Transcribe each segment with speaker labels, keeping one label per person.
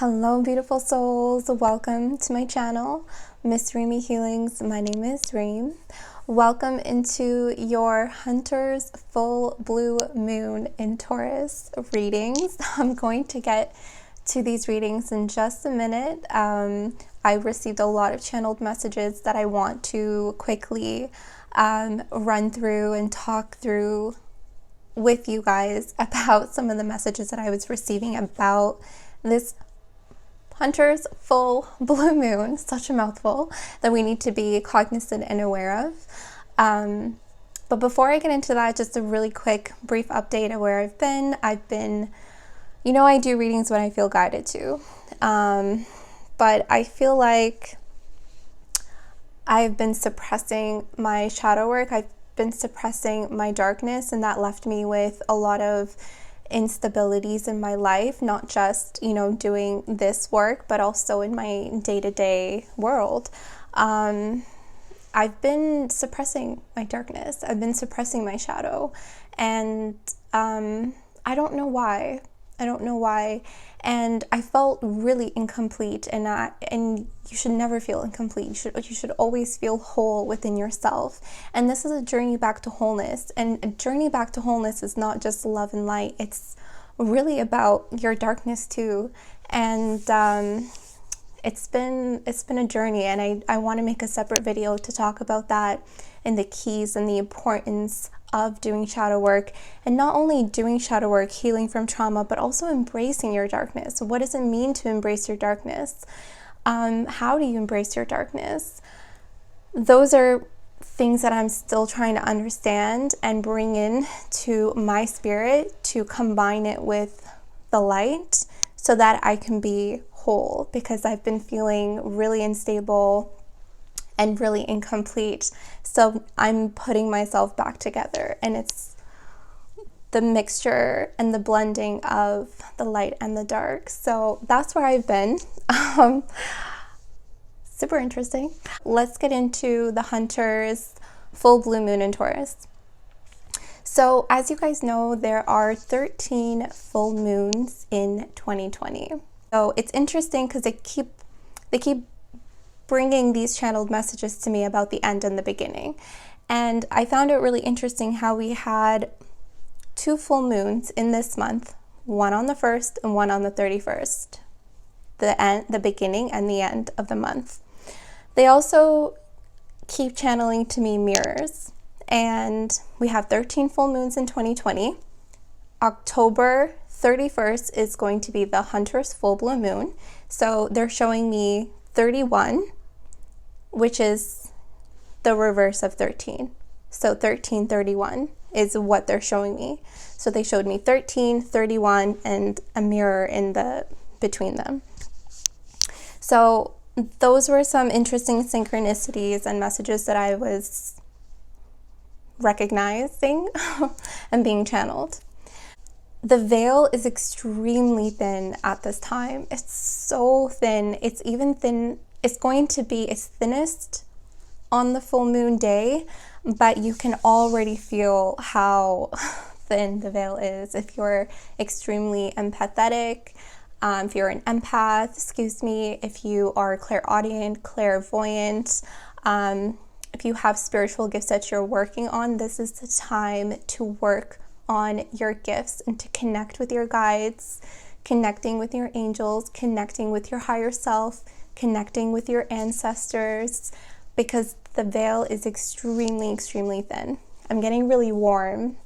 Speaker 1: Hello, beautiful souls. Welcome to my channel, Miss Reemi Healings. My name is Reem. Welcome into your Hunter's Full Blue Moon in Taurus readings. I'm going to get to these readings in just a minute. I received a lot of channeled messages that I want to quickly run through and talk through with you guys about some of the messages that I was receiving about this Hunter's full blue moon, such a mouthful that we need to be cognizant and aware of. But before I get into that, just a really quick, brief update of where I've been. I do readings when I feel guided to. But I feel like I've been suppressing my shadow work. I've been suppressing my darkness, and that left me with a lot of instabilities in my life, not just doing this work, but also in my day-to-day world. I've been suppressing my darkness. I've been suppressing my shadow, and I don't know why. And I felt really incomplete, and you should never feel incomplete. You should always feel whole within yourself. And this is a journey back to wholeness. And a journey back to wholeness is not just love and light. It's really about your darkness too. And it's been a journey, and I want to make a separate video to talk about that and the keys and the importance of doing shadow work, and not only doing shadow work, healing from trauma, but also embracing your darkness. What does it mean to embrace your darkness? How do you embrace your darkness? Those are things that I'm still trying to understand and bring in to my spirit to combine it with the light so that I can be whole, because I've been feeling really unstable and really incomplete. So I'm putting myself back together, and it's the mixture and the blending of the light and the dark. So that's where I've been. Super interesting. Let's get into the Hunter's full blue moon in Taurus. So as you guys know, there are 13 full moons in 2020. So it's interesting because they keep bringing these channeled messages to me about the end and the beginning. And I found it really interesting how we had 2 full moons in this month, one on the 1st and one on the 31st, the beginning and the end of the month. They also keep channeling to me mirrors, and we have 13 full moons in 2020. October 31st is going to be the Hunter's full blue moon. So they're showing me 31, which is the reverse of 13. So 1331 is what they're showing me. So they showed me 13, 31, and a mirror in the between them. So those were some interesting synchronicities and messages that I was recognizing and being channeled. The veil is extremely thin at this time. It's so thin. It's even thin. It's going to be its thinnest on the full moon day, but you can already feel how thin the veil is if you're extremely empathetic, if you're an empath, if you are clairaudient, clairvoyant, if you have spiritual gifts that you're working on, this is the time to work on your gifts and to connect with your guides, connecting with your angels, connecting with your higher self, connecting with your ancestors, because the veil is extremely, extremely thin. I'm getting really warm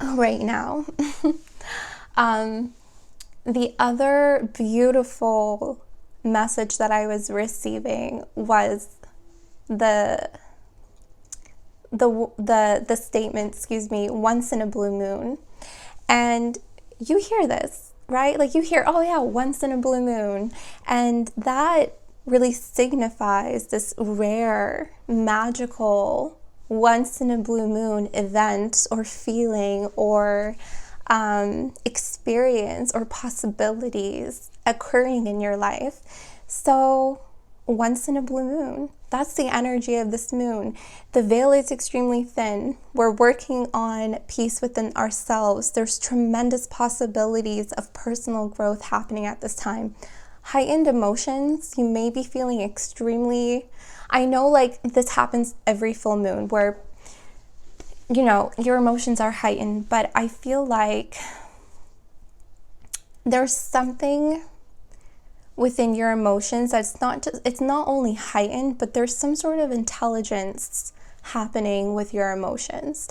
Speaker 1: right now. The other beautiful message that I was receiving was the statement, once in a blue moon. And you hear this, right? Like you hear, oh yeah, once in a blue moon. And that really signifies this rare, magical, once in a blue moon event or feeling or experience or possibilities occurring in your life. So once in a blue moon, that's the energy of this moon. The veil is extremely thin. We're working on peace within ourselves. There's tremendous possibilities of personal growth happening at this time. heightened emotions. You may be feeling extremely, I know like this happens every full moon where, you know, your emotions are heightened, but I feel like there's something within your emotions that's not just, it's not only heightened, but there's some sort of intelligence happening with your emotions.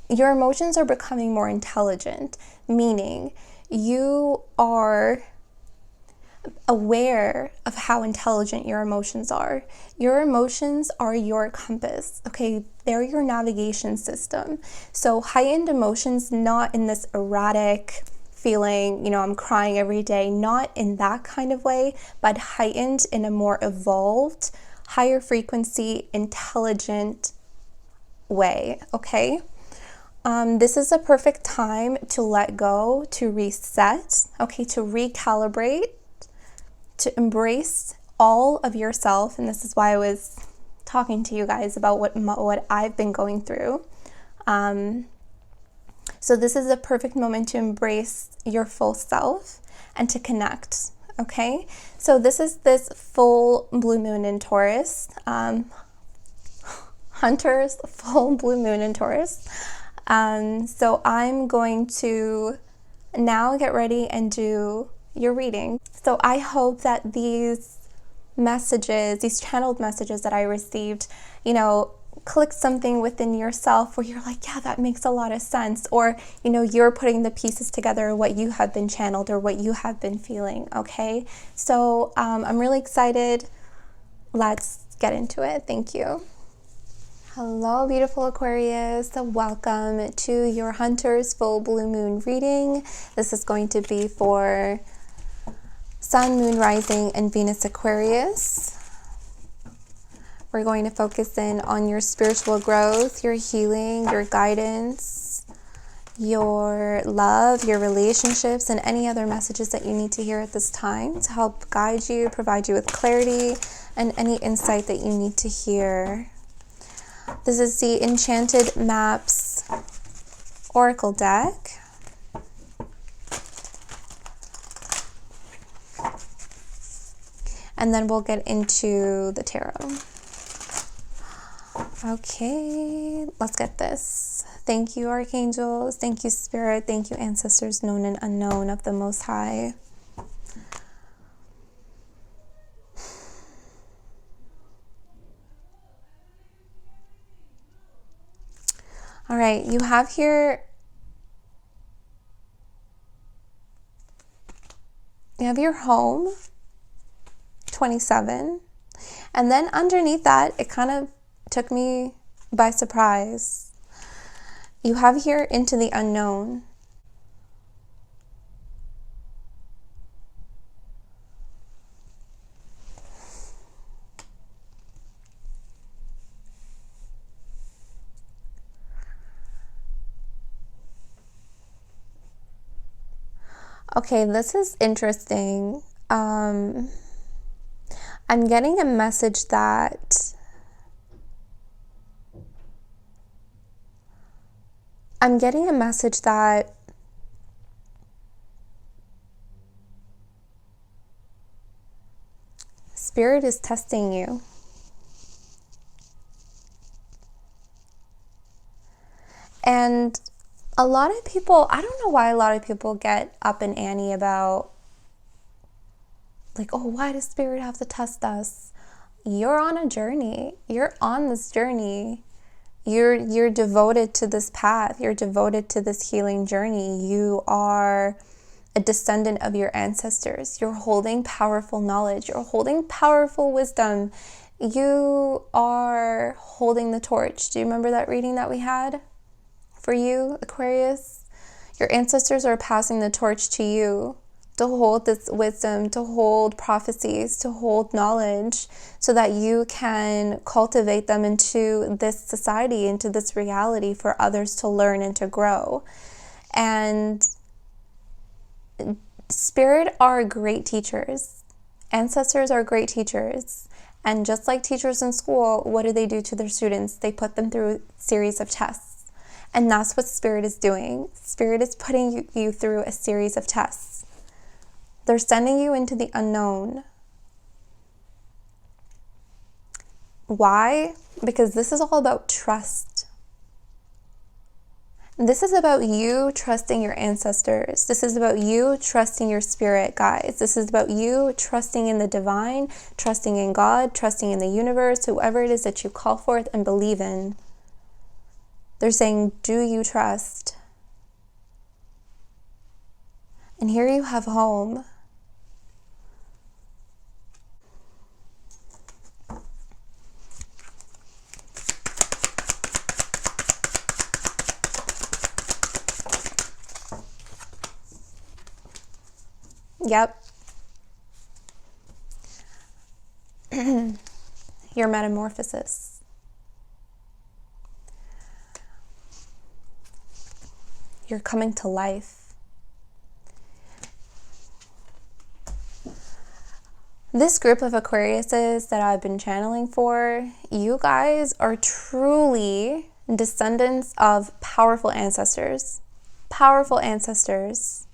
Speaker 1: Your emotions are becoming more intelligent, meaning you are aware of how intelligent your emotions are. Your emotions are your compass, okay? They're your navigation system. So heightened emotions, not in this erratic feeling, you know, I'm crying every day, not in that kind of way, but heightened in a more evolved, higher frequency, intelligent way, okay? This is a perfect time to let go, to reset, okay, to recalibrate, to embrace all of yourself. And this is why I was talking to you guys about what I've been going through. So this is a perfect moment to embrace your full self and to connect, okay? So this is this full blue moon in Taurus. Hunters, full blue moon in Taurus. So I'm going to now get ready and do your reading. So I hope that these messages, these channeled messages that I received, you know, click something within yourself where you're like, yeah, that makes a lot of sense. Or, you know, you're putting the pieces together, what you have been channeled or what you have been feeling, okay? So I'm really excited. Let's get into it. Thank you. Hello, beautiful Aquarius. Welcome to your Hunter's Full Blue Moon reading. This is going to be for Sun, Moon, Rising, and Venus Aquarius. We're going to focus in on your spiritual growth, your healing, your guidance, your love, your relationships, and any other messages that you need to hear at this time to help guide you, provide you with clarity, and any insight that you need to hear. This is the Enchanted Maps Oracle deck. And then we'll get into the tarot. Okay, let's get this. Thank you, archangels. Thank you, spirit. Thank you, ancestors known and unknown of the Most High. All right, you have here, you have your home, 27. And then underneath that, it kind of took me by surprise. You have here into the unknown. Okay, this is interesting. I'm getting a message that Spirit is testing you. And a lot of people, I don't know why a lot of people get up and Annie about, like, oh, why does Spirit have to test us? You're on a journey. You're on this journey. You're devoted to this path. You're devoted to this healing journey. You are a descendant of your ancestors. You're holding powerful knowledge. You're holding powerful wisdom. You are holding the torch. Do you remember that reading that we had for you, Aquarius? Your ancestors are passing the torch to you to hold this wisdom, to hold prophecies, to hold knowledge, so that you can cultivate them into this society, into this reality for others to learn and to grow. And Spirit are great teachers. Ancestors are great teachers. And just like teachers in school, what do they do to their students? They put them through a series of tests. And that's what Spirit is doing. Spirit is putting you through a series of tests. They're sending you into the unknown. Why? Because this is all about trust. This is about you trusting your ancestors. This is about you trusting your spirit guides. This is about you trusting in the divine, trusting in God, trusting in the universe, whoever it is that you call forth and believe in. They're saying, do you trust? And here you have home. Yep. Your metamorphosis. You're coming to life. This group of Aquariuses that I've been channeling for, you guys are truly descendants of powerful ancestors. Powerful ancestors.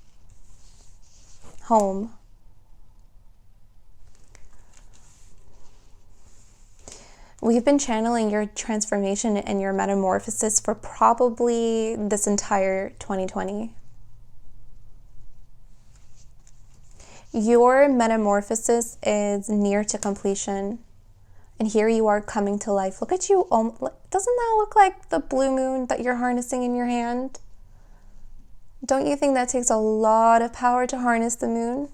Speaker 1: Home. We've been channeling your transformation and your metamorphosis for probably this entire 2020. Your metamorphosis is near to completion. And here you are coming to life. Look at you. Doesn't that look like the blue moon that you're harnessing in your hand? Don't you think that takes a lot of power to harness the moon?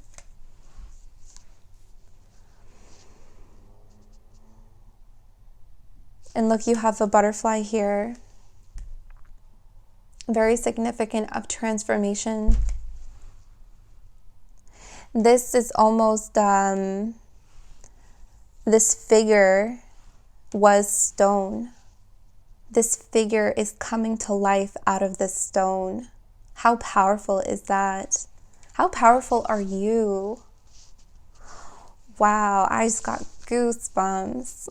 Speaker 1: And look, you have a butterfly here. Very significant of transformation. This is almost, this figure was stone. This figure is coming to life out of this stone. How powerful is that? How powerful are you? Wow, I just got goosebumps.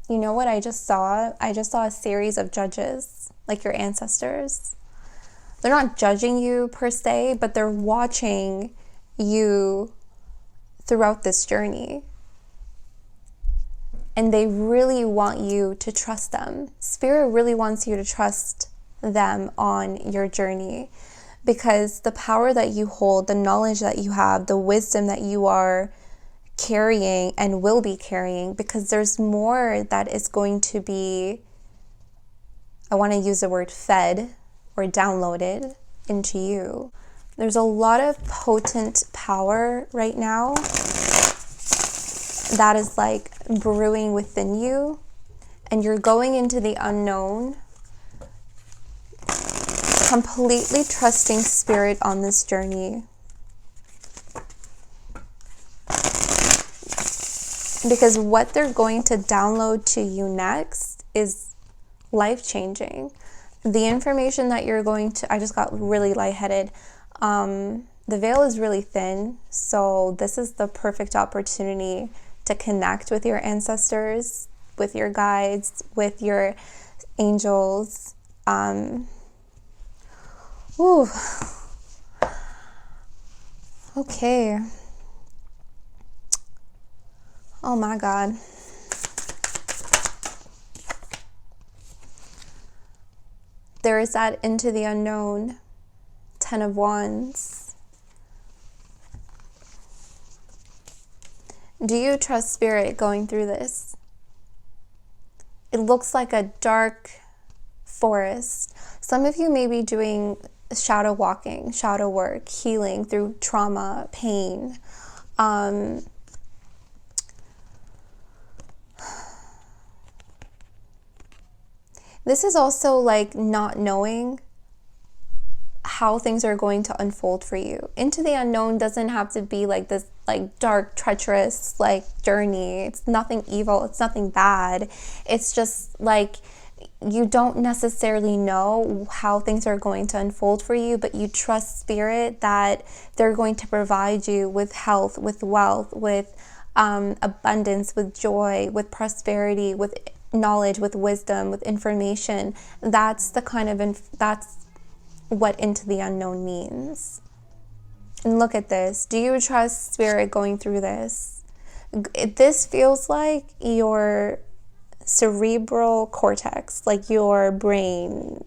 Speaker 1: You know what I just saw? I just saw a series of judges, like your ancestors. They're not judging you per se, but they're watching you throughout this journey. And they really want you to trust them. Spirit really wants you to trust them on your journey, because the power that you hold, the knowledge that you have, the wisdom that you are carrying and will be carrying, because there's more that is going to be, I want to use the word fed or downloaded into you. There's a lot of potent power right now that is like brewing within you, and you're going into the unknown, completely trusting spirit on this journey. Because what they're going to download to you next is life-changing. The information that you're going to, I just got really lightheaded. The veil is really thin, so this is the perfect opportunity to connect with your ancestors, with your guides, with your angels. Ooh. Okay. Oh my God. There is that into the unknown, 10 of Wands. Do you trust spirit going through this? It looks like a dark forest. Some of you may be doing shadow walking, shadow work, healing through trauma, pain. This is also like not knowing how things are going to unfold for you. Into the unknown doesn't have to be like this like dark, treacherous like journey. It's nothing evil. It's nothing bad. It's just like you don't necessarily know how things are going to unfold for you, but you trust spirit that they're going to provide you with health, with wealth, with abundance, with joy, with prosperity, with knowledge, with wisdom, with information. That's the kind of that's what into the unknown means. And look at this. Do you trust spirit going through this? This feels like your cerebral cortex, like your brain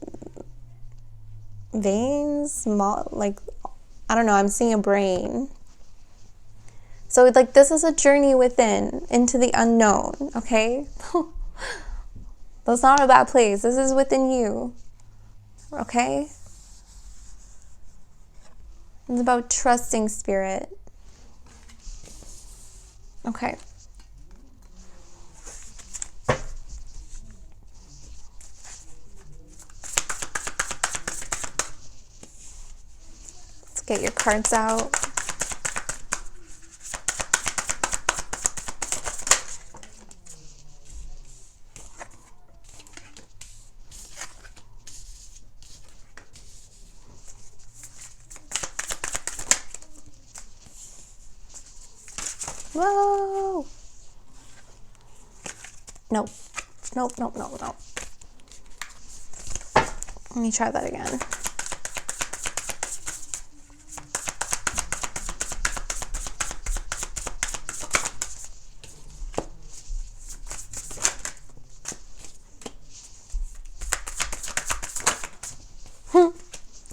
Speaker 1: veins, like, I don't know, I'm seeing a brain. So like this is a journey within, into the unknown, okay? That's not a bad place. This is within you, okay? It's about trusting spirit. Okay. Let's get your cards out. Whoa! Nope. Nope, nope, nope, nope. Let me try that again.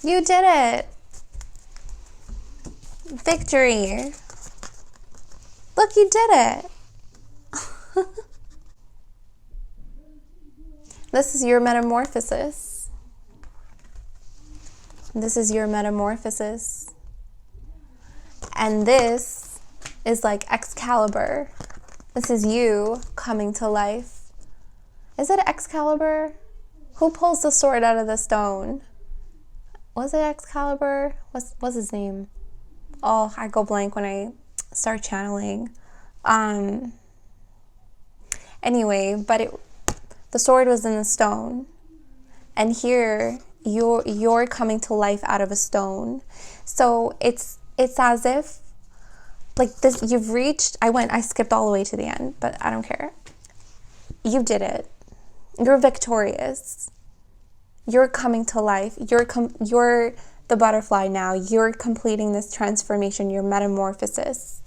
Speaker 1: You did it! Victory! Look, you did it! This is your metamorphosis. This is your metamorphosis. And this is like Excalibur. This is you coming to life. Is it Excalibur? Who pulls the sword out of the stone? Was it Excalibur? What's his name? Oh, I go blank when I start channeling. Anyway, but the sword was in the stone, and here you're coming to life out of a stone. So it's as if like this, you've reached. I skipped all the way to the end, but I don't care. You did it. You're victorious. You're coming to life. You're the butterfly now. You're completing this transformation, your metamorphosis.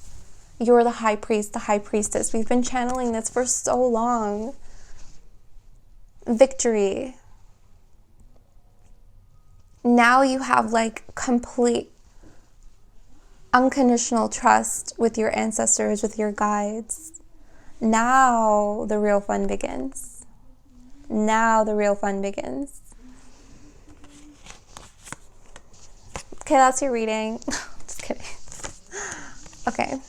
Speaker 1: You're the high priest, the high priestess. We've been channeling this for so long. Victory. Now you have like complete unconditional trust with your ancestors, with your guides. Now the real fun begins. Now the real fun begins. Okay, that's your reading. Just kidding. Okay.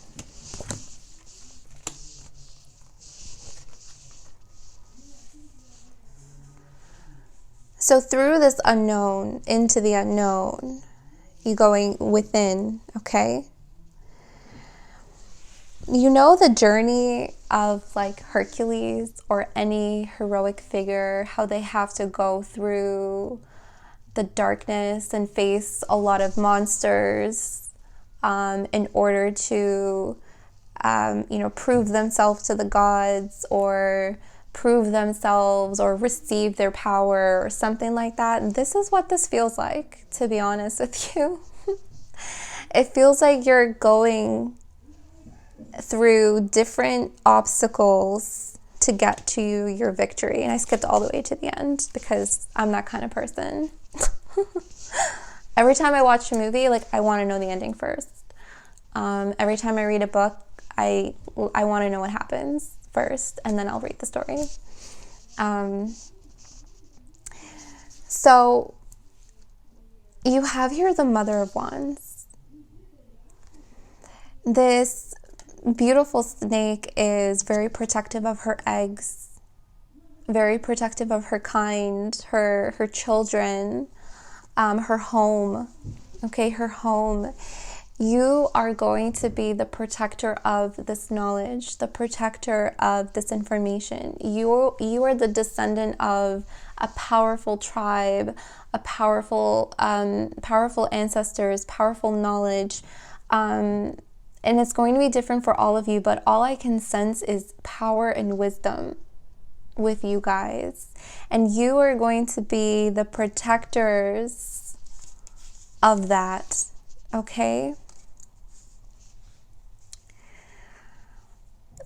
Speaker 1: So through this unknown, into the unknown, you going within, okay? You know the journey of like Hercules or any heroic figure, how they have to go through the darkness and face a lot of monsters in order to, prove themselves to the gods or prove themselves or receive their power or something like that. This is what this feels like, to be honest with you. It feels like you're going through different obstacles to get to your victory. And I skipped all the way to the end because I'm that kind of person. Every time I watch a movie, like I want to know the ending first. Every time I read a book, I want to know what happens first, and then I'll read the story. So you have here the Mother of Wands. This beautiful snake is very protective of her eggs, very protective of her kind, her children, her home. Okay, her home. You are going to be the protector of this knowledge, the protector of this information. You are the descendant of a powerful tribe, a powerful ancestors, powerful knowledge. And it's going to be different for all of you, but all I can sense is power and wisdom with you guys. And you are going to be the protectors of that, okay?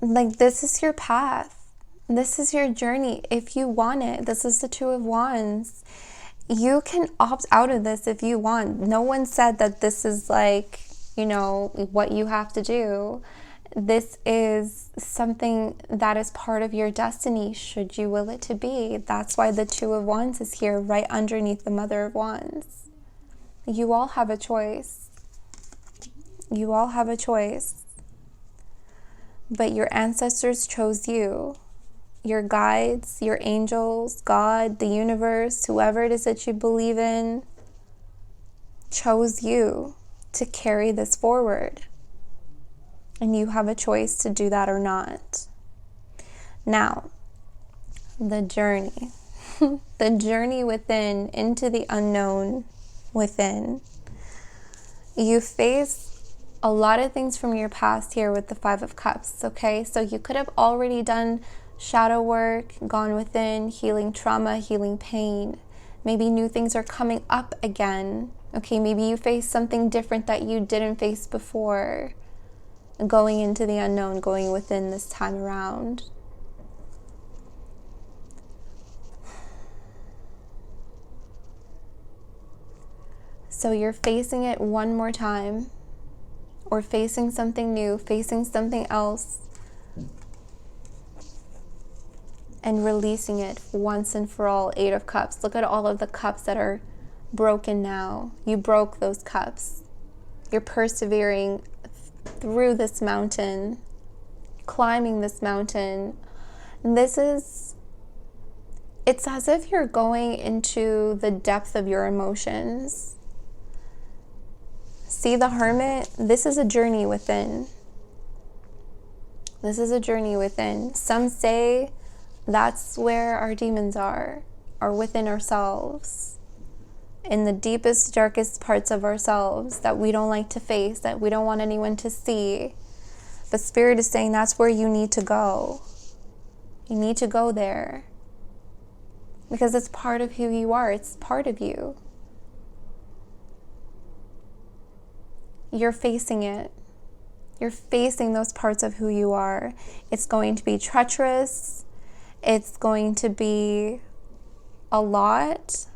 Speaker 1: Like, this is your path. This is your journey. If you want it, this is the Two of Wands. You can opt out of this if you want. No one said that this is like, you know, what you have to do. This is something that is part of your destiny, should you will it to be. That's why the Two of Wands is here right underneath the Mother of Wands. You all have a choice. You all have a choice. But your ancestors chose you. Your guides, your angels, God, the universe, whoever it is that you believe in, chose you to carry this forward. And you have a choice to do that or not. Now, the journey. The journey within, into the unknown within. You face a lot of things from your past here with the Five of Cups, okay? So you could have already done shadow work, gone within, healing trauma, healing pain. Maybe new things are coming up again, okay? Maybe you face something different that you didn't face before. Going into the unknown, going within this time around. So you're facing it one more time. Or facing something new, facing something else, and releasing it once and for all. Eight of Cups. Look at all of the cups that are broken now. You broke those cups. You're persevering through this mountain, climbing this mountain. It's as if you're going into the depth of your emotions. See the Hermit? This is a journey within. This is a journey within. Some say that's where our demons are within ourselves. In the deepest, darkest parts of ourselves that we don't like to face, that we don't want anyone to see. But Spirit is saying that's where you need to go. You need to go there. Because it's part of who you are. It's part of you. You're facing it. You're facing those parts of who you are. It's going to be treacherous. It's going to be a lot.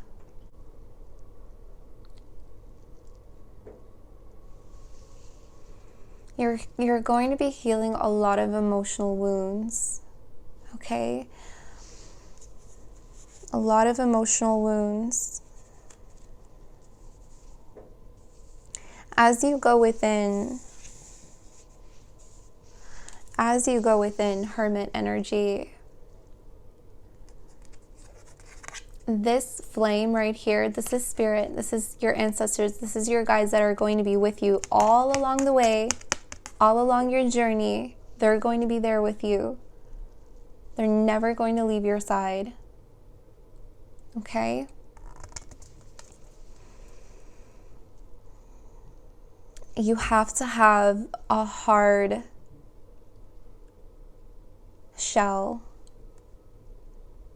Speaker 1: You're going to be healing a lot of emotional wounds. Okay? A lot of emotional wounds. As you go within, Hermit energy, this flame right here, this is Spirit, this is your ancestors, this is your guides that are going to be with you all along the way, all along your journey. They're going to be there with you. They're never going to leave your side. Okay? You have to have a hard shell,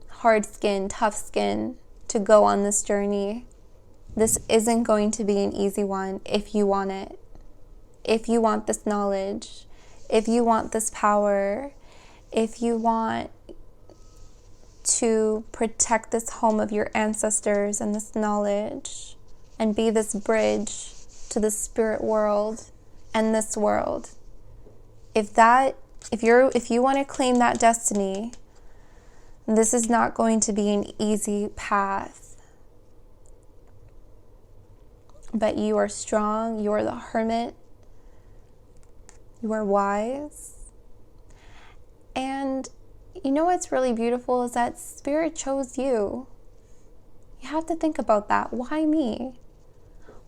Speaker 1: hard skin, tough skin to go on this journey. This isn't going to be an easy one if you want it. If you want this knowledge, if you want this power, if you want to protect this home of your ancestors and this knowledge and be this bridge to the spirit world and this world. If you want to claim that destiny, this is not going to be an easy path. But you are strong, you are the Hermit, you are wise. And you know what's really beautiful is that Spirit chose you. You have to think about that. Why me?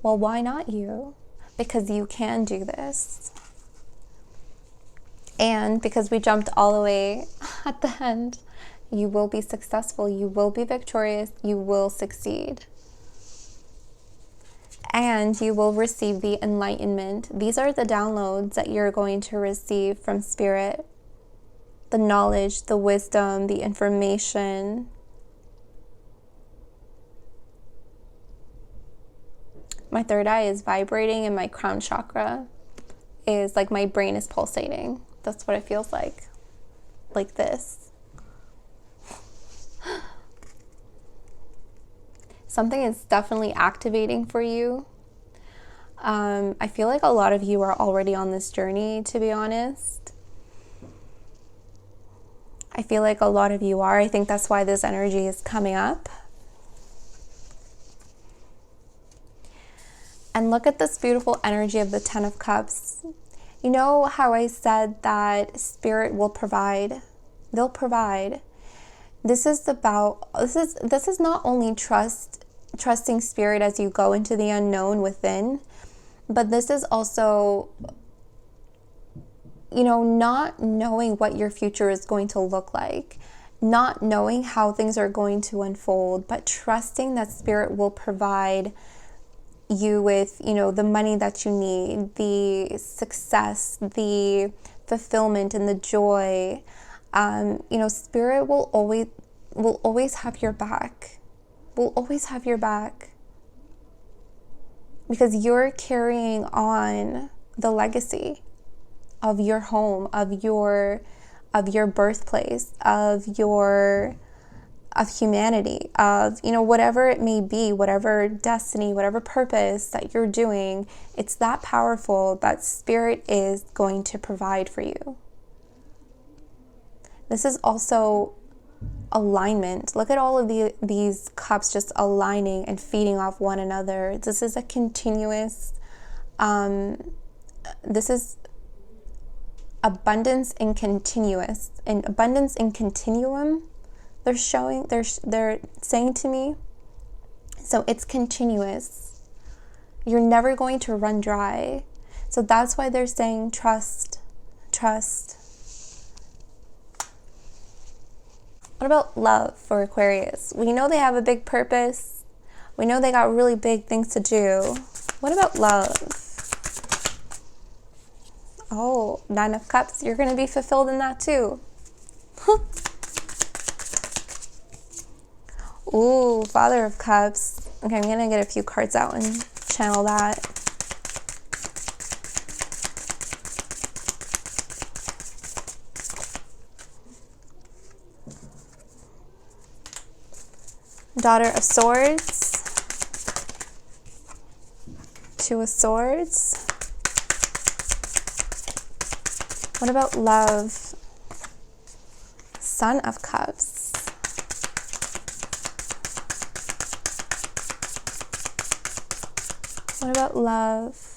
Speaker 1: Well, why not you? because you can do this. And because we jumped all the way at the end, you will be successful, you will be victorious, you will succeed. And you will receive the enlightenment. These are the downloads that you're going to receive from Spirit. The knowledge, the wisdom, the information. My third eye is vibrating and my crown chakra is like my brain is pulsating. That's what it feels like this. Something is definitely activating for you. I feel like a lot of you are already on this journey, to be honest. I feel like a lot of you are. I think that's why this energy is coming up. And look at this beautiful energy of the Ten of Cups. You know how I said that Spirit will provide? They'll provide. This is not only trusting Spirit as you go into the unknown within, but this is also, you know, not knowing what your future is going to look like, not knowing how things are going to unfold, but trusting that Spirit will provide you with, you know, the money that you need, the success, the fulfillment, and the joy. You know, Spirit will always have your back. Will always have your back, because you're carrying on the legacy of your home, of your birthplace, of humanity, of, you know, whatever it may be, whatever destiny, whatever purpose that you're doing. It's that powerful that Spirit is going to provide for you. This is also alignment. Look at all of these cups just aligning and feeding off one another. This is a continuous, this is abundance in continuous, and abundance in continuum. They're saying to me, so it's continuous. You're never going to run dry. So that's why they're saying trust. What about love for Aquarius? We know they have a big purpose. We know they got really big things to do. What about love? Oh, Nine of Cups. You're going to be fulfilled in that too. Ooh, Father of Cups. Okay, I'm going to get a few cards out and channel that. Daughter of Swords. Two of Swords. What about love? Son of Cups. What about love?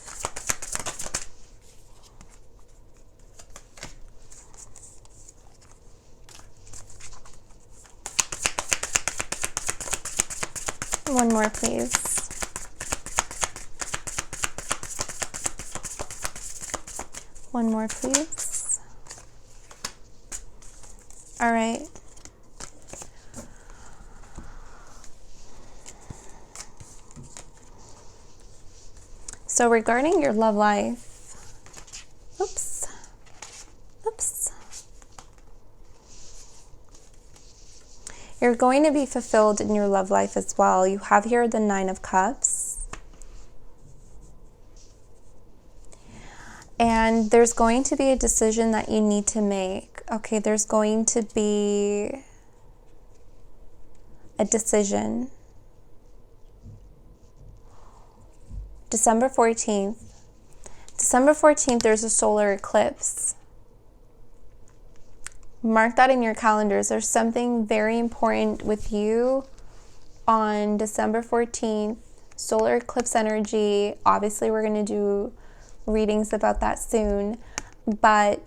Speaker 1: One more, please. One more, please. All right. So regarding your love life, oops. You're going to be fulfilled in your love life as well. You have here the Nine of Cups. And there's going to be a decision that you need to make. Okay, there's going to be a decision. December 14th. December 14th, there's a solar eclipse. Mark that in your calendars. There's something very important with you on December 14th. Solar eclipse energy. Obviously, we're going to do readings about that soon. But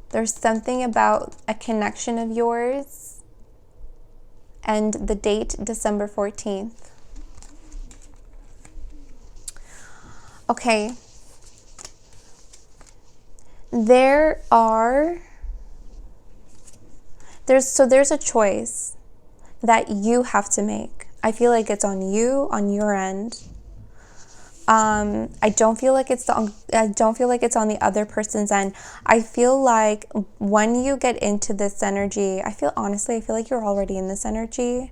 Speaker 1: there's something about a connection of yours and the date, December 14th. Okay. There's a choice that you have to make. I feel like it's on you, on your end. I don't feel like it's on the other person's end. I feel like when you get into this energy, I feel like you're already in this energy.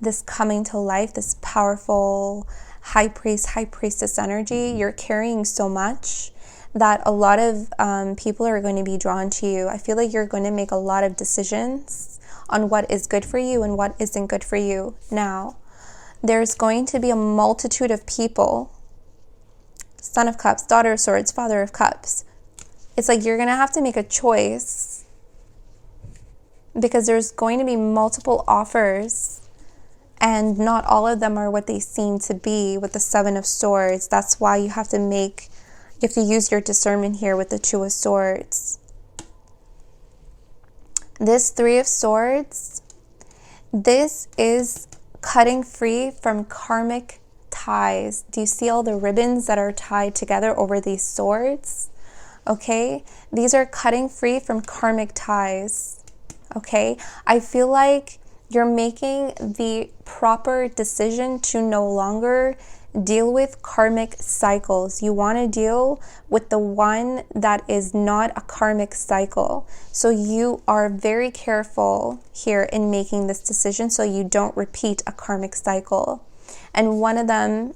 Speaker 1: This coming to life, this powerful high priestess energy. You're carrying so much that a lot of people are going to be drawn to you. I feel like you're going to make a lot of decisions on what is good for you and what isn't good for you. Now, there's going to be a multitude of people. Son of Cups, Daughter of Swords, Father of Cups. It's like you're going to have to make a choice because there's going to be multiple offers and not all of them are what they seem to be with the Seven of Swords. That's why you have to use your discernment here with the Two of Swords. This Three of Swords, this is cutting free from karmic ties. Do you see all the ribbons that are tied together over these swords? Okay, these are cutting free from karmic ties. Okay, I feel like you're making the proper decision to no longer deal with karmic cycles. You want to deal with the one that is not a karmic cycle. So you are very careful here in making this decision so you don't repeat a karmic cycle. And one of them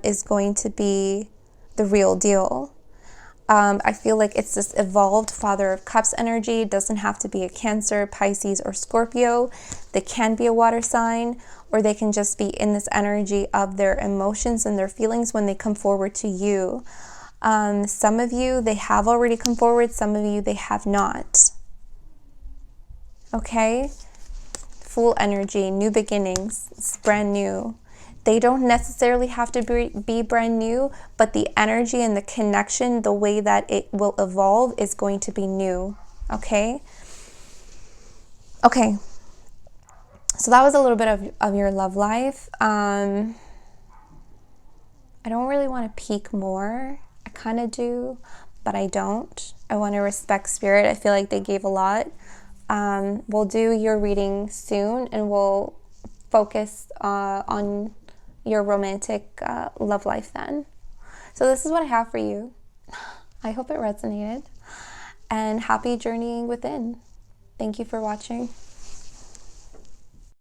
Speaker 1: is going to be the real deal. I feel like it's this evolved Father of Cups energy. It doesn't have to be a Cancer, Pisces, or Scorpio. They can be a water sign, or they can just be in this energy of their emotions and their feelings when they come forward to you. Some of you, they have already come forward. Some of you, they have not. Okay? Fool energy, new beginnings. It's brand new. They don't necessarily have to be brand new, but the energy and the connection, the way that it will evolve is going to be new. Okay? Okay. So that was a little bit of your love life. I don't really want to peek more. I kind of do, but I don't. I want to respect spirit. I feel like they gave a lot. We'll do your reading soon, and we'll focus on your romantic love life then. So this is what I have for you. I hope it resonated, and happy journeying within. Thank you for watching.